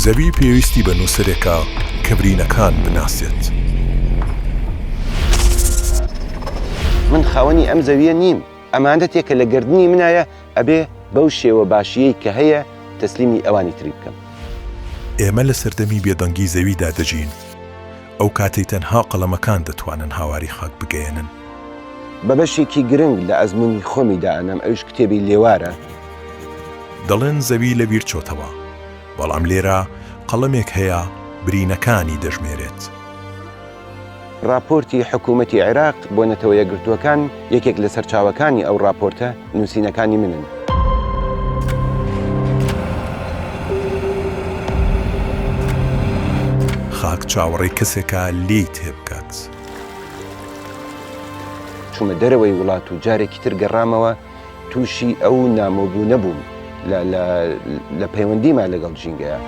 زەوی پێویستی بە نووسەرێکە کە برینەکان بناسێت. من خاوەنی ئەم زەویە نیم، ئەمانە تێکە لە گردنی منایە ئەبێ بەو شێوە باشیەی کە هەیە تەسلیمی ئەوانی تری بکەم. ئێمە لە سەردەمی بێدەنگی زەویدا دەژین. ئەو کاتەی تەنها قەڵەمەکان دەتوانن هاواری خاک بگەێنن. بە بەشێکی گرنگ لە ئەزمموی خۆمیدا ئەنەم ئەوش کتێبی لێوارە. دەڵێن زەوی لەبیر چۆتەوە، بەڵام لێرە قەڵەمێک هەیە برینەکانی دەژمێرێت. راپۆرتی حکوومەتی عێراق بۆ نەتەوە یەکگرتووەکان یەکێک لە سەرچاوەکانی ئەو راپۆرتە نووسینەکانی منن. خاک چاوەڕێی کەسێکە لێی تێبکات. چوومە دەرەوەی وڵات و جارێکی تر گەڕامەوە تووشی ئەو نامۆبوو نەبووم لە پەیوەندیمان لەگەڵ ژینگەیە.